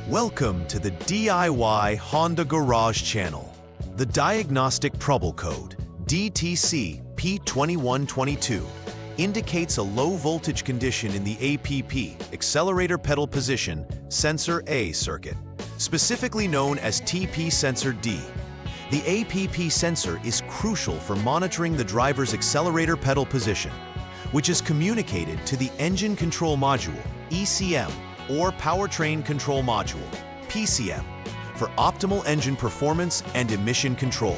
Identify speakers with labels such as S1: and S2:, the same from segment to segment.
S1: Welcome to the DIY Honda Garage channel. The Diagnostic Trouble Code, DTC P2122, indicates a low voltage condition in the APP, Accelerator Pedal Position, Sensor A circuit, specifically known as TP Sensor D. The APP sensor is crucial for monitoring the driver's accelerator pedal position, which is communicated to the Engine Control Module, ECM, or Powertrain Control Module, PCM, for optimal engine performance and emission control.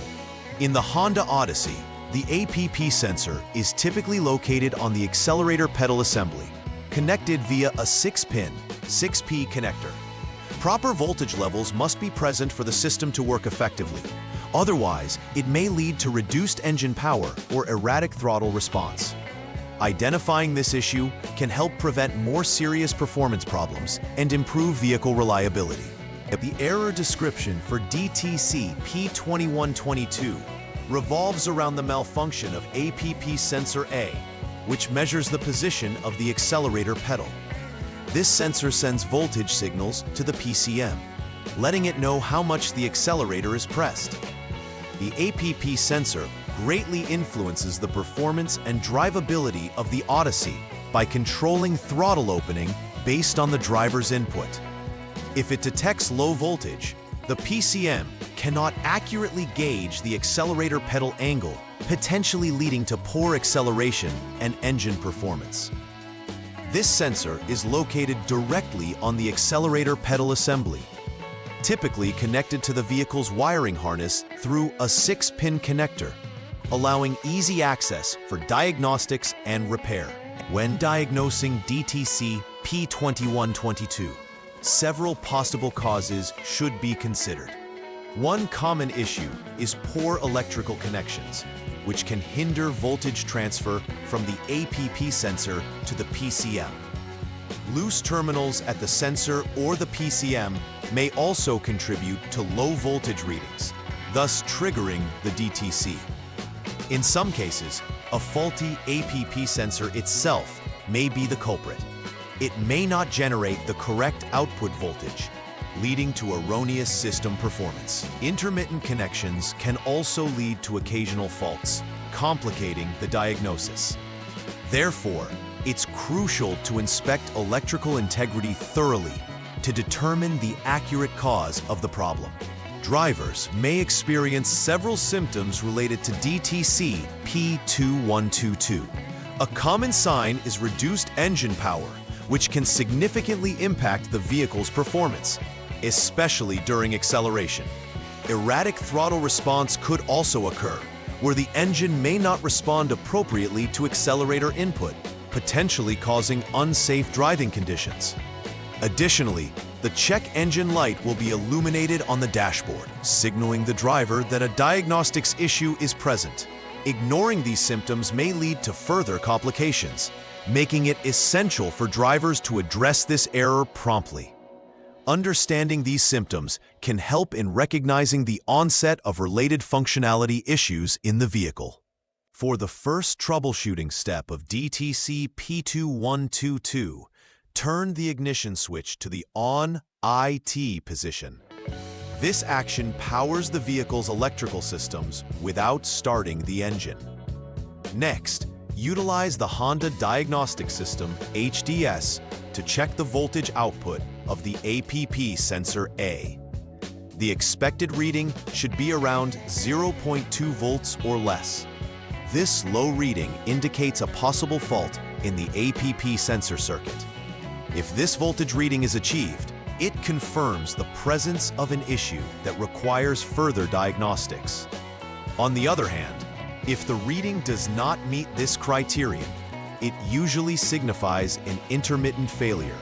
S1: In the Honda Odyssey, the APP sensor is typically located on the accelerator pedal assembly, connected via a 6-pin, 6P connector. Proper voltage levels must be present for the system to work effectively. Otherwise, it may lead to reduced engine power or erratic throttle response. Identifying this issue can help prevent more serious performance problems and improve vehicle reliability. The error description for DTC P2122 revolves around the malfunction of APP Sensor A, which measures the position of the accelerator pedal. This sensor sends voltage signals to the PCM, letting it know how much the accelerator is pressed. The APP sensor greatly influences the performance and drivability of the Odyssey by controlling throttle opening based on the driver's input. If it detects low voltage, the PCM cannot accurately gauge the accelerator pedal angle, potentially leading to poor acceleration and engine performance. This sensor is located directly on the accelerator pedal assembly, typically connected to the vehicle's wiring harness through a 6-pin connector, allowing easy access for diagnostics and repair. When diagnosing DTC P2122, several possible causes should be considered. One common issue is poor electrical connections, which can hinder voltage transfer from the APP sensor to the PCM. Loose terminals at the sensor or the PCM may also contribute to low voltage readings, thus triggering the DTC. In some cases, a faulty APP sensor itself may be the culprit. It may not generate the correct output voltage, leading to erroneous system performance. Intermittent connections can also lead to occasional faults, complicating the diagnosis. Therefore, it's crucial to inspect electrical integrity thoroughly to determine the accurate cause of the problem. Drivers may experience several symptoms related to DTC P2122. A common sign is reduced engine power, which can significantly impact the vehicle's performance, especially during acceleration. Erratic throttle response could also occur, where the engine may not respond appropriately to accelerator input, potentially causing unsafe driving conditions. Additionally, the check engine light will be illuminated on the dashboard, signaling the driver that a diagnostics issue is present. Ignoring these symptoms may lead to further complications, making it essential for drivers to address this error promptly. Understanding these symptoms can help in recognizing the onset of related functionality issues in the vehicle. For the first troubleshooting step of DTC P2122, turn the ignition switch to the on IT position. This action powers the vehicle's electrical systems without starting the engine. Next, utilize the Honda Diagnostic System, HDS, to check the voltage output of the APP Sensor A. The expected reading should be around 0.2 volts or less. This low reading indicates a possible fault in the APP sensor circuit. If this voltage reading is achieved, it confirms the presence of an issue that requires further diagnostics. On the other hand, if the reading does not meet this criterion, it usually signifies an intermittent failure.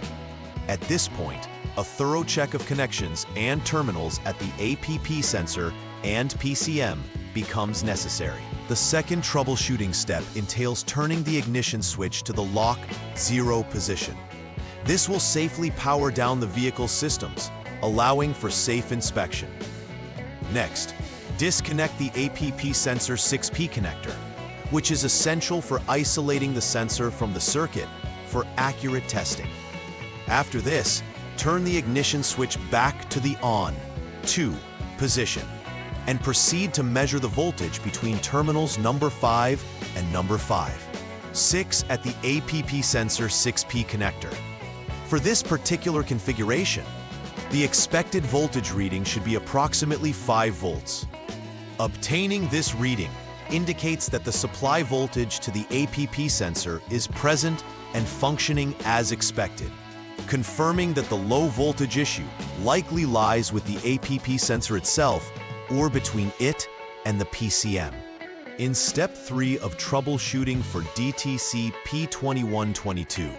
S1: At this point, a thorough check of connections and terminals at the APP sensor and PCM becomes necessary. The second troubleshooting step entails turning the ignition switch to the lock 0 position. This will safely power down the vehicle's systems, allowing for safe inspection. Next, disconnect the APP sensor 6P connector, which is essential for isolating the sensor from the circuit for accurate testing. After this, turn the ignition switch back to the on 2 position and proceed to measure the voltage between terminals number 5 and number 6 at the APP sensor 6P connector. For this particular configuration, the expected voltage reading should be approximately 5 volts. Obtaining this reading indicates that the supply voltage to the APP sensor is present and functioning as expected, confirming that the low voltage issue likely lies with the APP sensor itself or between it and the PCM. In Step 3 of troubleshooting for DTC P2122,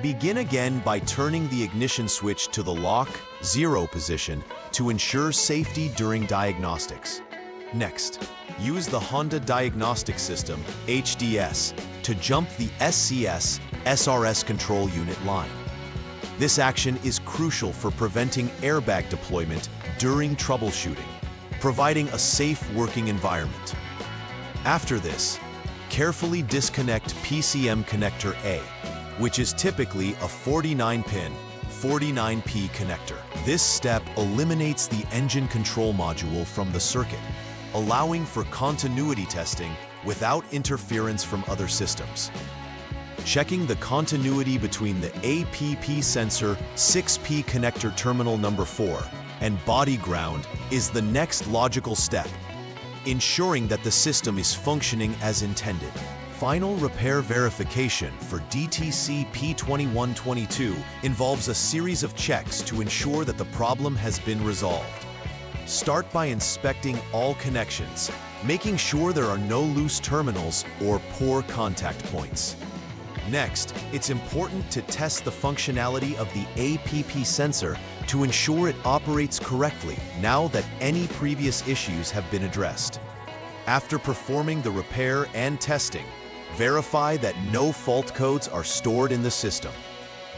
S1: begin again by turning the ignition switch to the lock 0 position to ensure safety during diagnostics. Next, use the Honda Diagnostic System, HDS, to jump the SCS SRS control unit line. This action is crucial for preventing airbag deployment during troubleshooting, providing a safe working environment. After this, carefully disconnect PCM connector A, which is typically a 49-pin 49P connector. This step eliminates the engine control module from the circuit, allowing for continuity testing without interference from other systems. Checking the continuity between the APP sensor 6P connector terminal number 4 and body ground is the next logical step, ensuring that the system is functioning as intended. Final repair verification for DTC P2122 involves a series of checks to ensure that the problem has been resolved. Start by inspecting all connections, making sure there are no loose terminals or poor contact points. Next, it's important to test the functionality of the APP sensor to ensure it operates correctly now that any previous issues have been addressed. After performing the repair and testing, verify that no fault codes are stored in the system.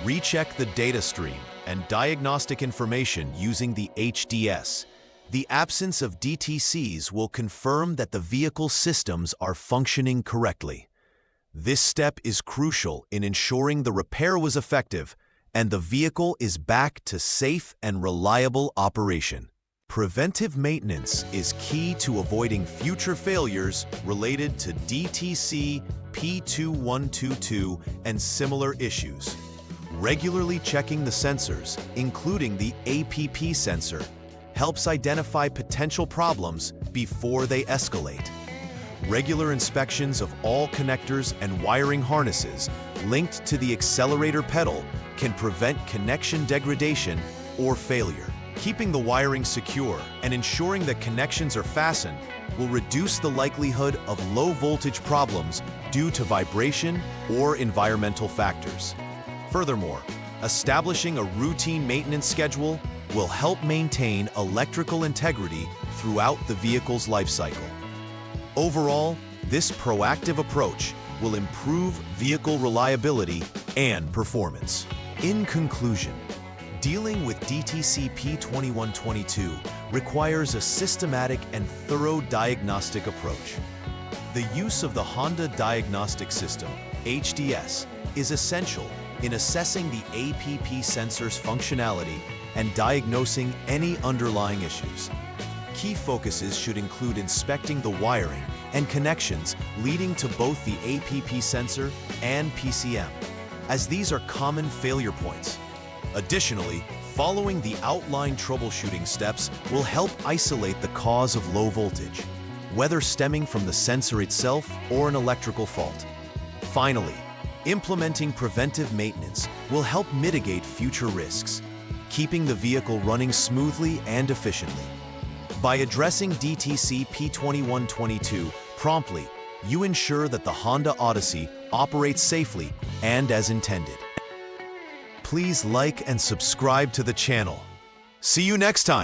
S1: Recheck the data stream and diagnostic information using the HDS. The absence of DTCs will confirm that the vehicle systems are functioning correctly. This step is crucial in ensuring the repair was effective and the vehicle is back to safe and reliable operation. Preventive maintenance is key to avoiding future failures related to DTC P2122 and similar issues. Regularly checking the sensors, including the APP sensor, helps identify potential problems before they escalate. Regular inspections of all connectors and wiring harnesses linked to the accelerator pedal can prevent connection degradation or failure. Keeping the wiring secure and ensuring that connections are fastened will reduce the likelihood of low voltage problems due to vibration or environmental factors. Furthermore, establishing a routine maintenance schedule will help maintain electrical integrity throughout the vehicle's life cycle. Overall, this proactive approach will improve vehicle reliability and performance. In conclusion, dealing with DTC P2122 requires a systematic and thorough diagnostic approach. The use of the Honda Diagnostic System, HDS, is essential in assessing the APP sensor's functionality and diagnosing any underlying issues. Key focuses should include inspecting the wiring and connections leading to both the APP sensor and PCM, as these are common failure points. Additionally, following the outlined troubleshooting steps will help isolate the cause of low voltage, whether stemming from the sensor itself or an electrical fault. Finally, implementing preventive maintenance will help mitigate future risks, keeping the vehicle running smoothly and efficiently. By addressing DTC P2122 promptly, you ensure that the Honda Odyssey operates safely and as intended. Please like and subscribe to the channel. See you next time.